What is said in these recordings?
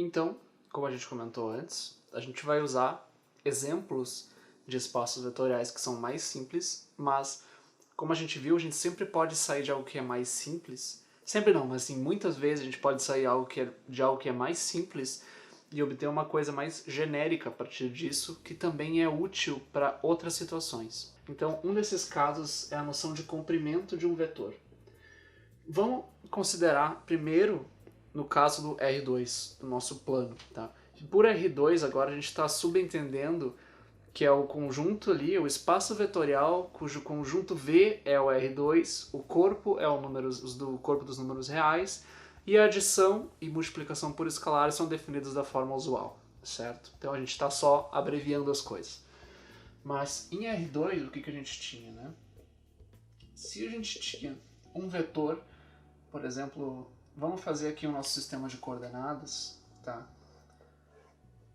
Então, como a gente comentou antes, a gente vai usar exemplos de espaços vetoriais que são mais simples, mas como a gente viu, a gente sempre pode sair de algo que é mais simples. Sempre não, mas assim, muitas vezes a gente pode sair de algo que é mais simples e obter uma coisa mais genérica a partir disso, que também é útil para outras situações. Então, um desses casos é a noção de comprimento de um vetor. Vamos considerar primeiro no caso do R2, do nosso plano. Tá? Por R2, agora a gente está subentendendo que é o conjunto ali, o espaço vetorial, cujo conjunto V é o R2, o corpo é o corpo dos números reais, e a adição e multiplicação por escalares são definidos da forma usual, certo? Então a gente está só abreviando as coisas. Mas em R2, o que a gente tinha, né? Se a gente tinha um vetor, por exemplo, vamos fazer aqui o nosso sistema de coordenadas, tá?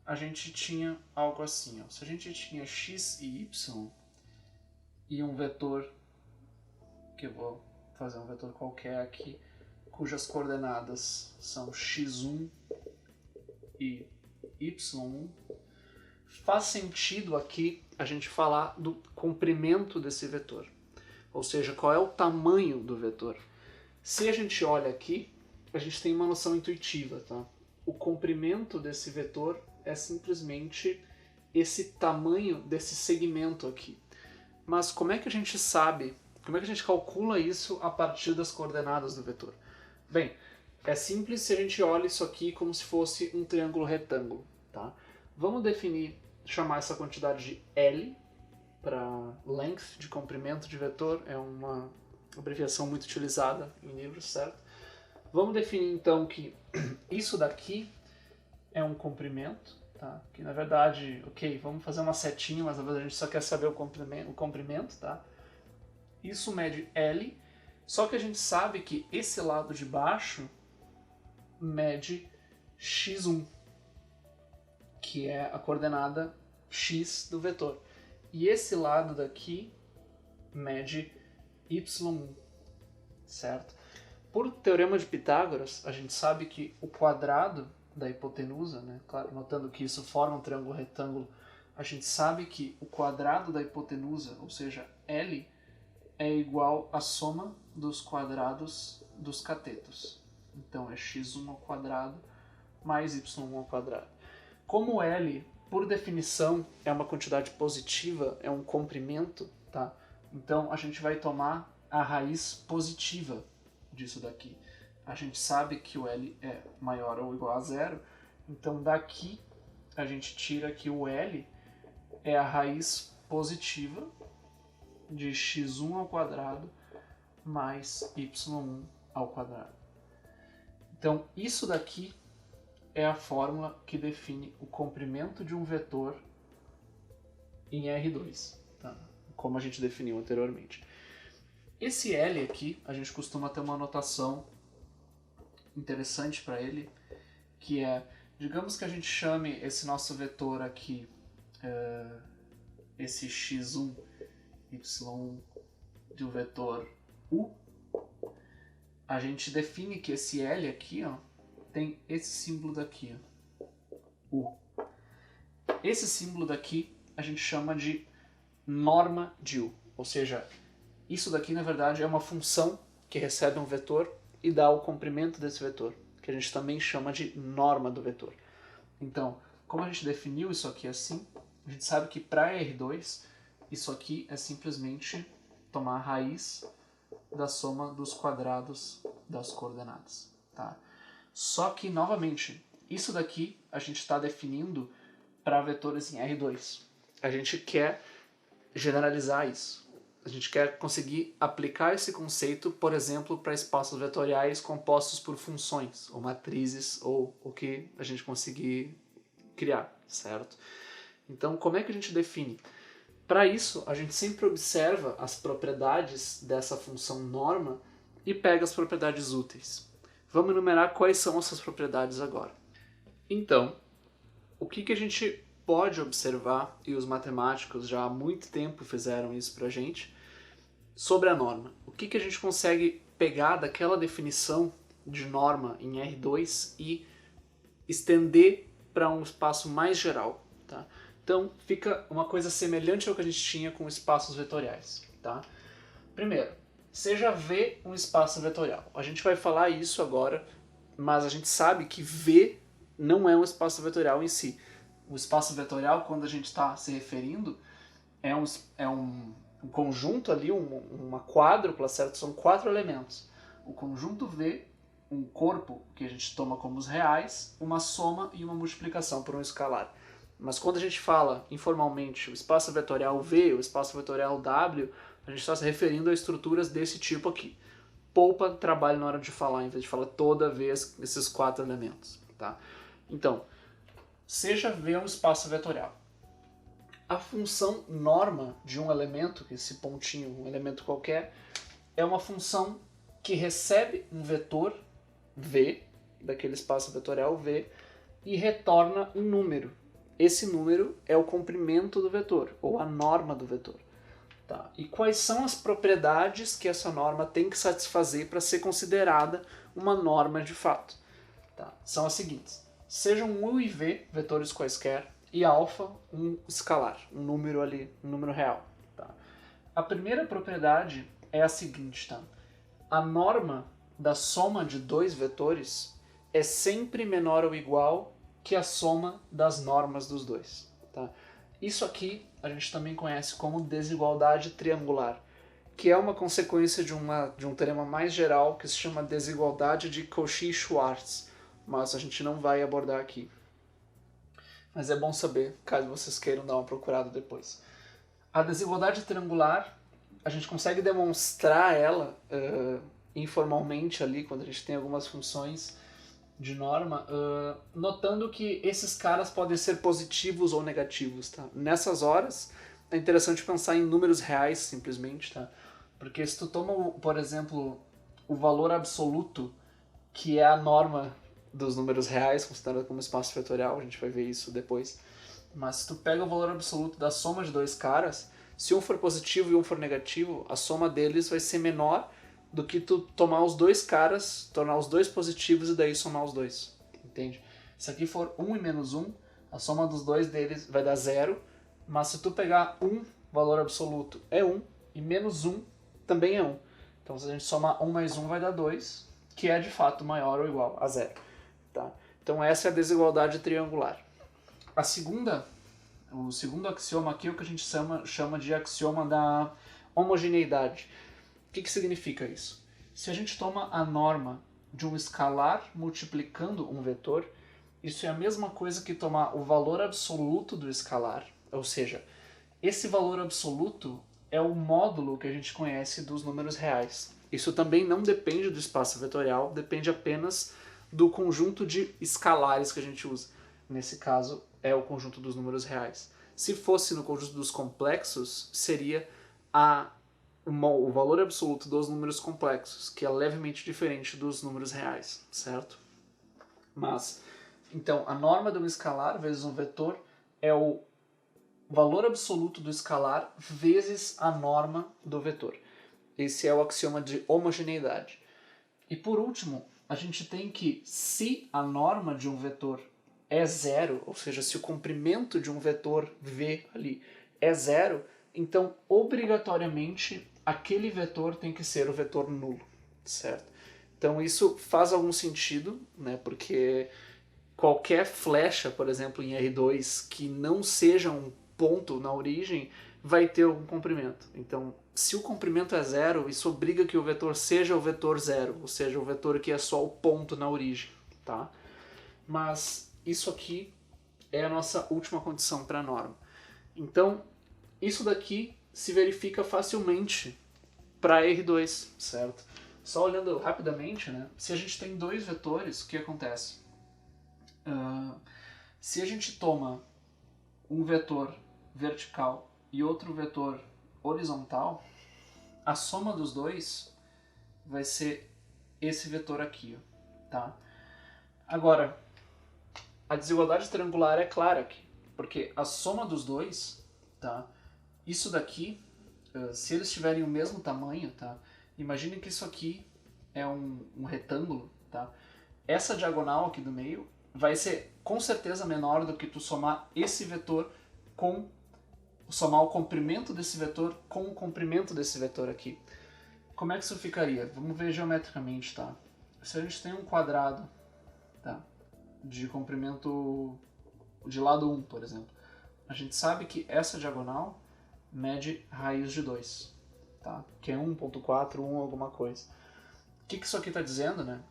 A gente tinha algo assim, ó. Se a gente tinha x e y e um vetor, que eu vou fazer um vetor qualquer aqui, cujas coordenadas são x1 e y1, faz sentido aqui a gente falar do comprimento desse vetor, ou seja, qual é o tamanho do vetor. Se a gente olha aqui, a gente tem uma noção intuitiva, tá? O comprimento desse vetor é simplesmente esse tamanho desse segmento aqui. Mas como é que a gente sabe, como é que a gente calcula isso a partir das coordenadas do vetor? Bem, é simples se a gente olha isso aqui como se fosse um triângulo retângulo, tá? Vamos chamar essa quantidade de L, para length, de comprimento de vetor, é uma abreviação muito utilizada em livros, certo? Vamos definir então que isso daqui é um comprimento, tá? Que na verdade, ok, vamos fazer uma setinha, mas na verdade a gente só quer saber o comprimento, tá? Isso mede L, só que a gente sabe que esse lado de baixo mede x1, que é a coordenada x do vetor. E esse lado daqui mede y1, certo? Por teorema de Pitágoras, a gente sabe que o quadrado da hipotenusa, né, claro, notando que isso forma um triângulo retângulo, a gente sabe que o quadrado da hipotenusa, ou seja, L, é igual à soma dos quadrados dos catetos. Então é x1 ao quadrado mais y1 ao quadrado. Como L, por definição, é uma quantidade positiva, é um comprimento, tá? Então a gente vai tomar a raiz positiva disso daqui. A gente sabe que o L é maior ou igual a zero, então daqui a gente tira que o L é a raiz positiva de x1 ao quadrado mais y1 ao quadrado. Então isso daqui é a fórmula que define o comprimento de um vetor em R2, tá? Como a gente definiu anteriormente. Esse L aqui, a gente costuma ter uma notação interessante para ele, que é, digamos que a gente chame esse nosso vetor aqui, esse x1, y1 de um vetor U, a gente define que esse L aqui, ó, tem esse símbolo daqui, ó, U. Esse símbolo daqui a gente chama de norma de U, ou seja, isso daqui na verdade é uma função que recebe um vetor e dá o comprimento desse vetor, que a gente também chama de norma do vetor. Então, como a gente definiu isso aqui assim, a gente sabe que para R2, isso aqui é simplesmente tomar a raiz da soma dos quadrados das coordenadas, tá? Só que, novamente, isso daqui a gente está definindo para vetores em R2. A gente quer generalizar isso. A gente quer conseguir aplicar esse conceito, por exemplo, para espaços vetoriais compostos por funções, ou matrizes, ou o que a gente conseguir criar, certo? Então, como é que a gente define? Para isso, a gente sempre observa as propriedades dessa função norma e pega as propriedades úteis. Vamos enumerar quais são essas propriedades agora. Então, o que a gente pode observar, e os matemáticos já há muito tempo fizeram isso para a gente, sobre a norma. O que a gente consegue pegar daquela definição de norma em R2 e estender para um espaço mais geral, tá? Então fica uma coisa semelhante ao que a gente tinha com espaços vetoriais, tá? Primeiro, seja V um espaço vetorial. A gente vai falar isso agora, mas a gente sabe que V não é um espaço vetorial em si. O espaço vetorial, quando a gente está se referindo, é um conjunto ali, uma quádrupla, certo? São 4 elementos. O conjunto V, um corpo que a gente toma como os reais, uma soma e uma multiplicação por um escalar. Mas quando a gente fala informalmente o espaço vetorial V, o espaço vetorial W, a gente está se referindo a estruturas desse tipo aqui. Poupa trabalho na hora de falar, em vez de falar toda vez esses 4 elementos, tá? Então, seja V um espaço vetorial. A função norma de um elemento, esse pontinho, um elemento qualquer, é uma função que recebe um vetor V, daquele espaço vetorial V, e retorna um número. Esse número é o comprimento do vetor, ou a norma do vetor. Tá? E quais são as propriedades que essa norma tem que satisfazer para ser considerada uma norma de fato? Tá? São as seguintes. Sejam U e V, vetores quaisquer, e alfa, um escalar, um número ali, um número real. Tá? A primeira propriedade é a seguinte, tá? A norma da soma de dois vetores é sempre menor ou igual que a soma das normas dos dois. Tá? Isso aqui a gente também conhece como desigualdade triangular, que é uma consequência de um teorema mais geral que se chama desigualdade de Cauchy-Schwarz, mas a gente não vai abordar aqui. Mas é bom saber, caso vocês queiram dar uma procurada depois. A desigualdade triangular, a gente consegue demonstrar ela informalmente ali, quando a gente tem algumas funções de norma, notando que esses caras podem ser positivos ou negativos, tá? Nessas horas, é interessante pensar em números reais, simplesmente, tá? Porque se tu toma, por exemplo, o valor absoluto, que é a norma dos números reais, considerado como espaço vetorial, a gente vai ver isso depois, mas se tu pega o valor absoluto da soma de dois caras, se um for positivo e um for negativo, a soma deles vai ser menor do que tu tomar os dois caras, tornar os dois positivos e daí somar os dois, entende? Se aqui for 1 e menos 1, a soma dos dois deles vai dar 0, mas se tu pegar um valor absoluto é 1 e menos 1 também é 1. Então se a gente somar 1 mais 1 vai dar 2, que é de fato maior ou igual a 0. Tá? Então essa é a desigualdade triangular. O segundo axioma aqui é o que a gente chama de axioma da homogeneidade. O que significa isso? Se a gente toma a norma de um escalar multiplicando um vetor, isso é a mesma coisa que tomar o valor absoluto do escalar, ou seja, esse valor absoluto é o módulo que a gente conhece dos números reais. Isso também não depende do espaço vetorial, depende apenas do conjunto de escalares que a gente usa. Nesse caso, é o conjunto dos números reais. Se fosse no conjunto dos complexos, seria o valor absoluto dos números complexos, que é levemente diferente dos números reais, certo? Mas, então, a norma de um escalar vezes um vetor é o valor absoluto do escalar vezes a norma do vetor. Esse é o axioma de homogeneidade. E por último, a gente tem que, se a norma de um vetor é zero, ou seja, se o comprimento de um vetor V ali é zero, então obrigatoriamente aquele vetor tem que ser o vetor nulo, certo? Então isso faz algum sentido, né? Porque qualquer flecha, por exemplo, em R2, que não seja um ponto na origem, vai ter algum comprimento. Então, se o comprimento é zero, isso obriga que o vetor seja o vetor zero, ou seja, o vetor que é só o ponto na origem, tá? Mas isso aqui é a nossa última condição para a norma. Então, isso daqui se verifica facilmente para R2, certo? Só olhando rapidamente, né? Se a gente tem dois vetores, o que acontece? Se a gente toma um vetor vertical e outro vetor horizontal, a soma dos dois vai ser esse vetor aqui, tá? Agora, a desigualdade triangular é clara aqui, porque a soma dos dois, tá? Isso daqui, se eles tiverem o mesmo tamanho, tá? Imaginem que isso aqui é um retângulo, tá? Essa diagonal aqui do meio vai ser com certeza menor do que tu somar esse vetor com somar o comprimento desse vetor com o comprimento desse vetor aqui. Como é que isso ficaria? Vamos ver geometricamente, tá? Se a gente tem um quadrado, tá, de comprimento de lado 1, por exemplo, a gente sabe que essa diagonal mede raiz de 2, tá? Que é 1.4, 1 alguma coisa. O que isso aqui está dizendo, né?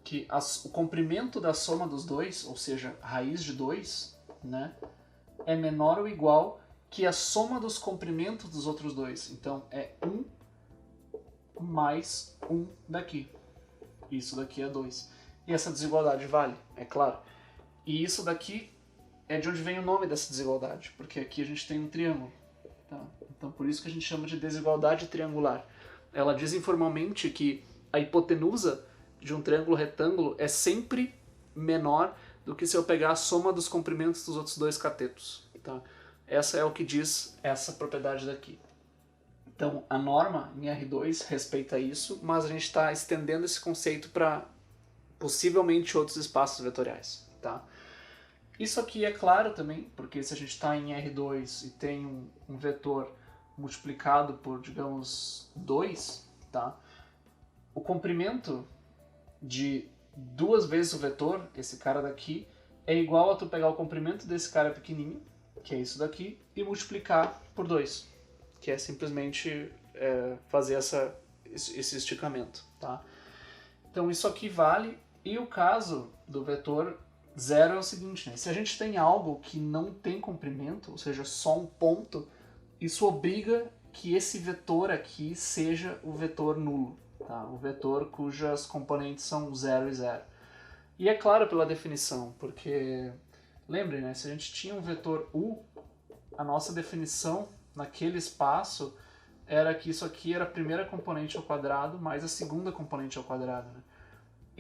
Que o comprimento da soma dos dois, ou seja, raiz de 2, né, é menor ou igual que a soma dos comprimentos dos outros dois. Então é 1 mais 1 daqui. Isso daqui é 2. E essa desigualdade vale, é claro. E isso daqui é de onde vem o nome dessa desigualdade, porque aqui a gente tem um triângulo. Tá? Então por isso que a gente chama de desigualdade triangular. Ela diz informalmente que a hipotenusa de um triângulo retângulo é sempre menor do que se eu pegar a soma dos comprimentos dos outros dois catetos. Tá? Essa é o que diz essa propriedade daqui. Então a norma em R2 respeita isso, mas a gente está estendendo esse conceito para possivelmente outros espaços vetoriais. Tá? Isso aqui é claro também, porque se a gente está em R2 e tem um vetor multiplicado por, digamos, 2, tá? O comprimento de duas vezes o vetor, esse cara daqui, é igual a tu pegar o comprimento desse cara pequenininho, que é isso daqui, e multiplicar por 2, que é simplesmente fazer esse esticamento. Tá? Então isso aqui vale, e o caso do vetor 0 é o seguinte, né? Se a gente tem algo que não tem comprimento, ou seja, só um ponto, isso obriga que esse vetor aqui seja o vetor nulo, tá? O vetor cujas componentes são 0 e 0. E é claro pela definição, porque lembre, né? Se a gente tinha um vetor u, a nossa definição naquele espaço era que isso aqui era a primeira componente ao quadrado mais a segunda componente ao quadrado, né?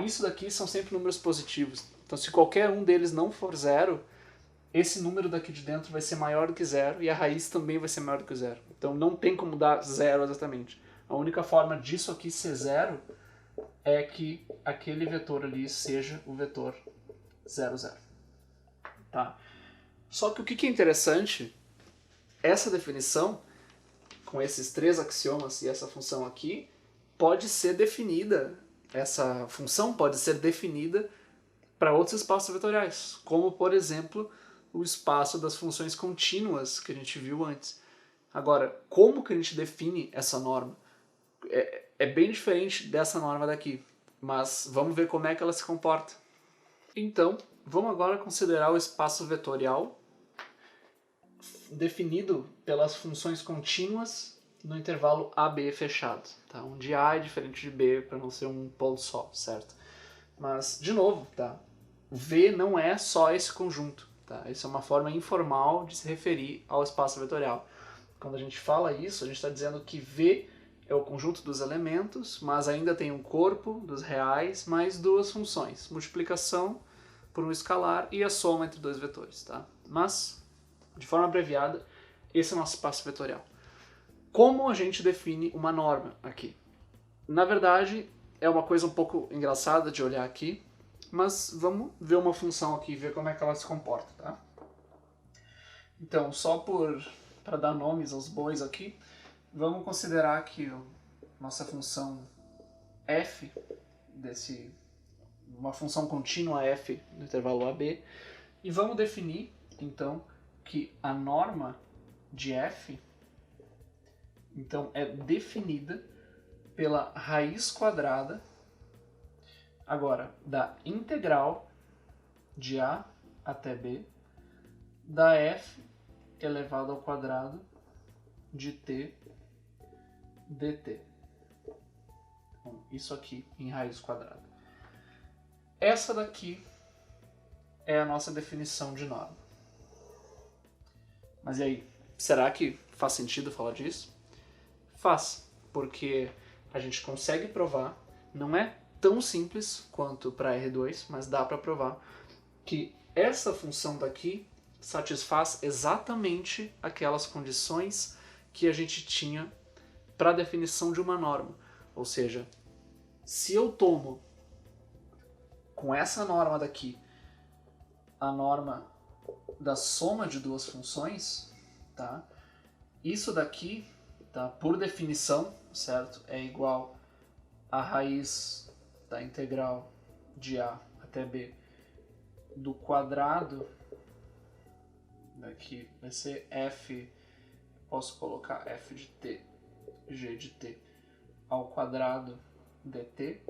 Isso daqui são sempre números positivos. Então se qualquer um deles não for zero, esse número daqui de dentro vai ser maior do que zero e a raiz também vai ser maior do que zero. Então não tem como dar zero exatamente. A única forma disso aqui ser zero é que aquele vetor ali seja o vetor 0, 0. Tá? Só que o que é interessante, essa definição, com esses três axiomas e essa função aqui, pode ser definida, essa função pode ser definida para outros espaços vetoriais, como por exemplo o espaço das funções contínuas que a gente viu antes. Agora, como que a gente define essa norma? É bem diferente dessa norma daqui, mas vamos ver como é que ela se comporta. Então, vamos agora considerar o espaço vetorial definido pelas funções contínuas no intervalo AB fechado, tá? Onde A é diferente de B para não ser um polo só, certo? Mas, de novo, tá? V não é só esse conjunto, tá? Isso é uma forma informal de se referir ao espaço vetorial. Quando a gente fala isso, a gente está dizendo que V é o conjunto dos elementos, mas ainda tem um corpo dos reais, mais duas funções, multiplicação por um escalar e a soma entre dois vetores, tá? Mas, de forma abreviada, esse é o nosso espaço vetorial. Como a gente define uma norma aqui? Na verdade, é uma coisa um pouco engraçada de olhar aqui, mas vamos ver uma função aqui e ver como é que ela se comporta, tá? Então, só para dar nomes aos bois aqui, vamos considerar que nossa função f, uma função contínua f no intervalo AB, e vamos definir, então, que a norma de f então, é definida pela raiz quadrada, agora, da integral de A até B, da f elevado ao quadrado de t dt. Bom, isso aqui em raiz quadrada. Essa daqui é a nossa definição de norma. Mas e aí, será que faz sentido falar disso? Faz, porque a gente consegue provar, não é tão simples quanto para R2, mas dá para provar, que essa função daqui satisfaz exatamente aquelas condições que a gente tinha para a definição de uma norma. Ou seja, se eu tomo com essa norma daqui a norma da soma de duas funções, tá? Isso daqui, tá, por definição, certo, é igual a raiz da integral de a até b do quadrado, daqui vai ser f, posso colocar f de t, g de t, ao quadrado dt.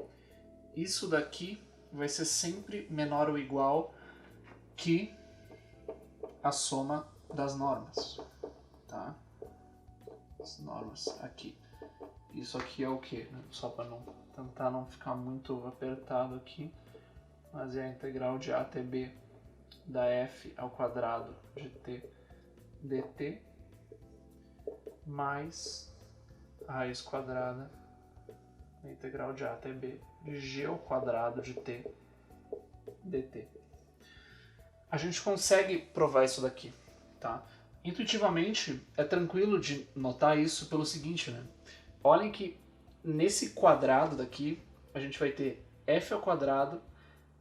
Isso daqui vai ser sempre menor ou igual que a soma das normas, tá? As normas aqui. Isso aqui é o que? Só para tentar não ficar muito apertado aqui, mas é a integral de a até b da f ao quadrado de t dt mais a raiz quadrada da integral de a até b de g ao quadrado de t dt. A gente consegue provar isso daqui, tá? Intuitivamente é tranquilo de notar isso pelo seguinte, né? Olhem que nesse quadrado daqui a gente vai ter f ao quadrado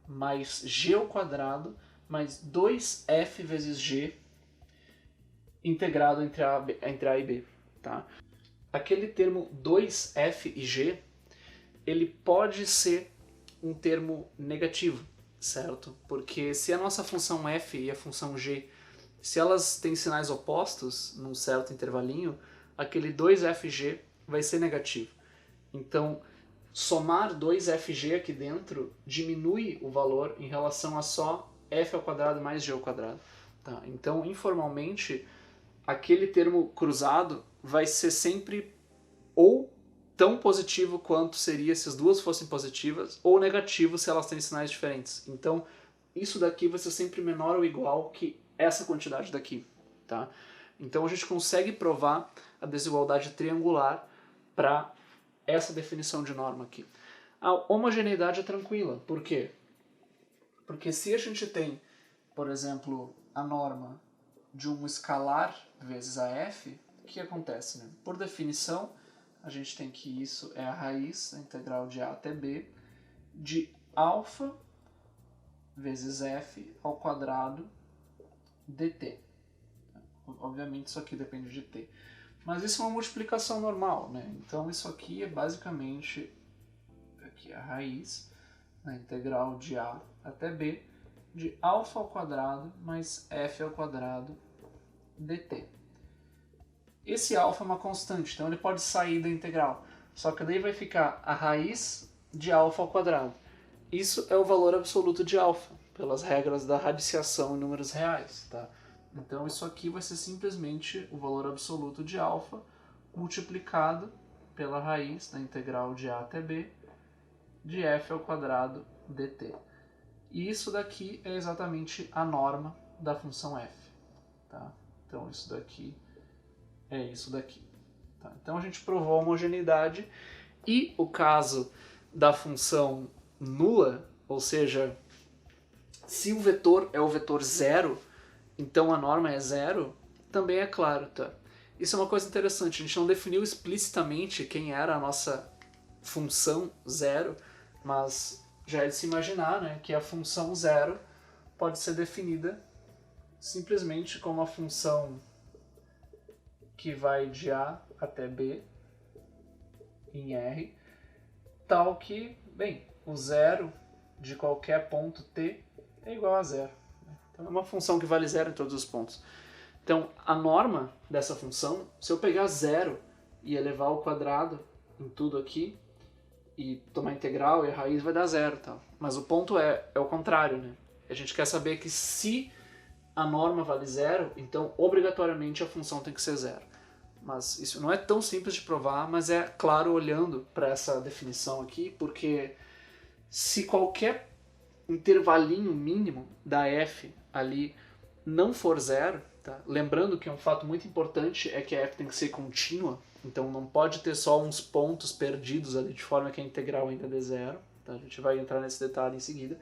mais g ao quadrado mais 2f vezes g integrado entre a e b, tá? Aquele termo 2f e g, ele pode ser um termo negativo, certo? Porque se a nossa função f e a função g, se elas têm sinais opostos num certo intervalinho, aquele 2fg vai ser negativo. Então, somar 2fg aqui dentro diminui o valor em relação a só f ao quadrado mais g ao quadrado. Tá? Então, informalmente, aquele termo cruzado vai ser sempre ou tão positivo quanto seria se as duas fossem positivas, ou negativo se elas têm sinais diferentes. Então, isso daqui vai ser sempre menor ou igual que essa quantidade daqui. Tá? Então, a gente consegue provar a desigualdade triangular para essa definição de norma aqui. A homogeneidade é tranquila. Por quê? Porque se a gente tem, por exemplo, a norma de um escalar vezes a f, o que acontece? Né? Por definição, a gente tem que isso é a raiz, a integral de a até b, de alfa vezes f ao quadrado dt. Obviamente isso aqui depende de t. Mas isso é uma multiplicação normal, né? Então isso aqui é basicamente aqui a raiz na integral de a até b de alfa ao quadrado mais f ao quadrado dt. Esse alfa é uma constante, então ele pode sair da integral. Só que daí vai ficar a raiz de alfa ao quadrado. Isso é o valor absoluto de alfa, pelas regras da radiciação em números reais, tá? Então isso aqui vai ser simplesmente o valor absoluto de alfa multiplicado pela raiz da integral de a até b de f ao quadrado dt. E isso daqui é exatamente a norma da função f. Tá? Então isso daqui é isso daqui. Tá? Então a gente provou a homogeneidade e o caso da função nula, ou seja, se o vetor é o vetor zero, então a norma é zero, também é claro. Tá? Isso é uma coisa interessante, a gente não definiu explicitamente quem era a nossa função zero, mas já é de se imaginar, né, que a função zero pode ser definida simplesmente como a função que vai de A até B em R, tal que, bem, o zero de qualquer ponto t é igual a zero. Então é uma função que vale zero em todos os pontos. Então a norma dessa função, se eu pegar zero e elevar ao quadrado em tudo aqui, e tomar integral e a raiz vai dar zero. Tal. Mas o ponto é o contrário. Né? A gente quer saber que se a norma vale zero, então obrigatoriamente a função tem que ser zero. Mas isso não é tão simples de provar, mas é claro olhando para essa definição aqui, porque se qualquer intervalinho mínimo da f ali não for zero, tá? Lembrando que um fato muito importante é que a f tem que ser contínua, então não pode ter só uns pontos perdidos ali de forma que a integral ainda dê zero, tá? A gente vai entrar nesse detalhe em seguida,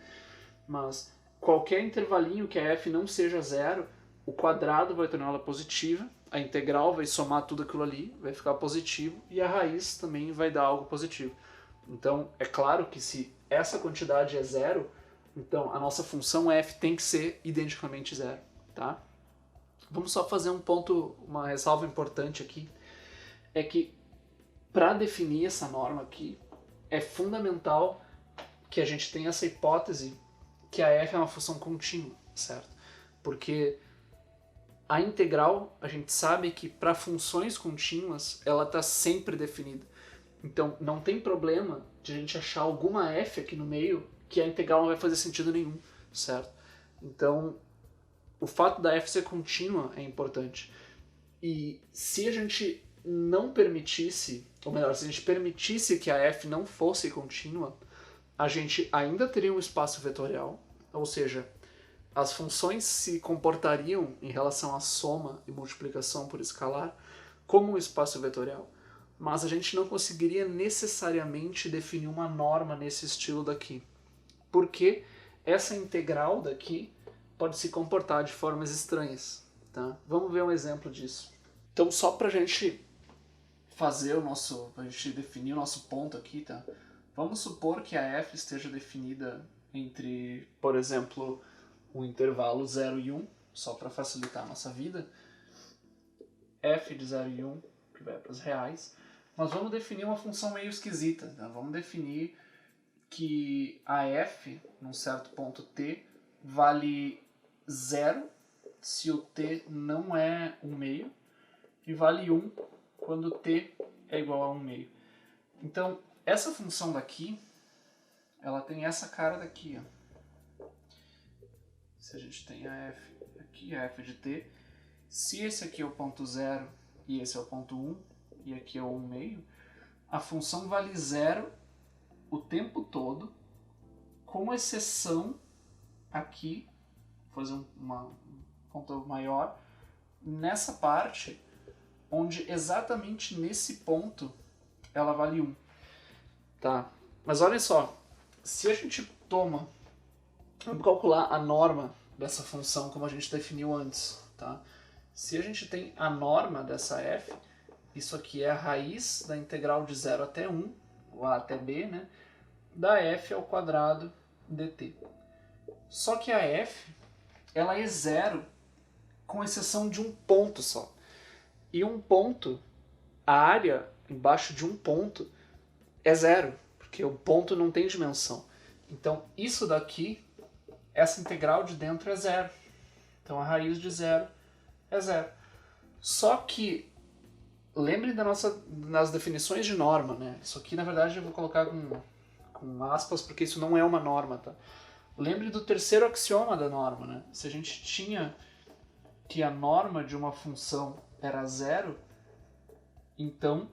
mas qualquer intervalinho que a f não seja zero, o quadrado vai torná-la positiva, a integral vai somar tudo aquilo ali, vai ficar positivo, e a raiz também vai dar algo positivo. Então é claro que se essa quantidade é zero, Então, a nossa função f tem que ser identicamente zero, tá? Vamos só fazer um ponto, uma ressalva importante aqui, é que para definir essa norma aqui, é fundamental que a gente tenha essa hipótese que a f é uma função contínua, certo? Porque a integral, a gente sabe que para funções contínuas, ela está sempre definida. Então, não tem problema de a gente achar alguma f aqui no meio que a integral não vai fazer sentido nenhum, certo? Então, o fato da f ser contínua é importante. E se a gente não permitisse, ou melhor, se a gente permitisse que a f não fosse contínua, a gente ainda teria um espaço vetorial, ou seja, as funções se comportariam em relação à soma e multiplicação por escalar como um espaço vetorial, mas a gente não conseguiria necessariamente definir uma norma nesse estilo daqui, porque essa integral daqui pode se comportar de formas estranhas. Tá? Vamos ver um exemplo disso. Então, só para a gente fazer pra gente definir o nosso ponto aqui, tá? Vamos supor que a f esteja definida entre, por exemplo, o intervalo 0 e 1, só para facilitar a nossa vida, f de 0 e 1, que vai para os reais, nós vamos definir uma função meio esquisita. Tá? Vamos definir que a f, num certo ponto t, vale 0 se o t não é 1/2 e vale 1 quando t é igual a 1/2. Então, essa função daqui, ela tem essa cara daqui, ó. Se a gente tem a f aqui, a f de t, se esse aqui é o ponto 0 e esse é o ponto 1, e aqui é o 1/2, a função vale 0 o tempo todo, com exceção aqui, vou fazer um ponto maior, nessa parte, onde exatamente nesse ponto ela vale 1. Tá? Mas olha só, se a gente toma, vamos calcular a norma dessa função como a gente definiu antes, tá? Se a gente tem a norma dessa f, isso aqui é a raiz da integral de 0 até 1, ou a até b, né? Da f ao quadrado dt. Só que a f, ela é zero, com exceção de um ponto só. E um ponto, a área embaixo de um ponto é zero, porque o ponto não tem dimensão. Então, isso daqui, essa integral de dentro é zero. Então, a raiz de zero é zero. Só que, lembre das definições de norma, né? Isso aqui, na verdade, eu vou colocar com aspas, porque isso não é uma norma, tá? Lembre do terceiro axioma da norma, né? Se a gente tinha que a norma de uma função era zero, então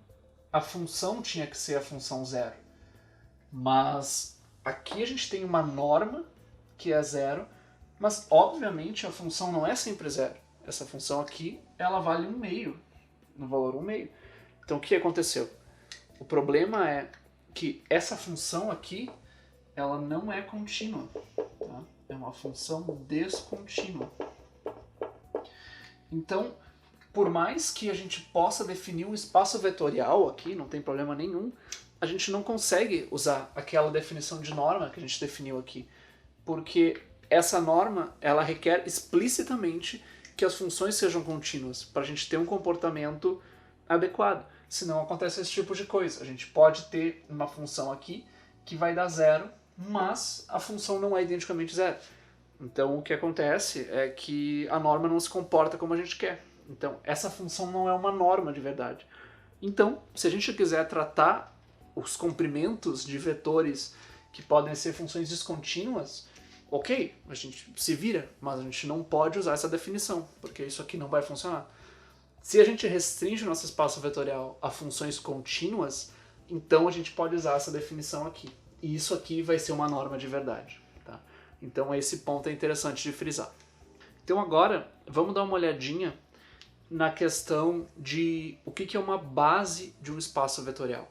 a função tinha que ser a função zero. Mas aqui a gente tem uma norma que é zero, mas obviamente a função não é sempre zero. Essa função aqui, ela vale 1/2, no valor 1/2. Então o que aconteceu? O problema é que essa função aqui, ela não é contínua. Tá? É uma função descontínua. Então, por mais que a gente possa definir um espaço vetorial aqui, não tem problema nenhum, a gente não consegue usar aquela definição de norma que a gente definiu aqui, porque essa norma, ela requer explicitamente que as funções sejam contínuas, para a gente ter um comportamento adequado. Senão acontece esse tipo de coisa. A gente pode ter uma função aqui que vai dar zero, mas a função não é identicamente zero. Então o que acontece é que a norma não se comporta como a gente quer. Então essa função não é uma norma de verdade. Então, se a gente quiser tratar os comprimentos de vetores que podem ser funções descontínuas, ok, a gente se vira, mas a gente não pode usar essa definição, porque isso aqui não vai funcionar. Se a gente restringe o nosso espaço vetorial a funções contínuas, então a gente pode usar essa definição aqui. E isso aqui vai ser uma norma de verdade. Tá? Então esse ponto é interessante de frisar. Então agora, vamos dar uma olhadinha na questão de o que é uma base de um espaço vetorial.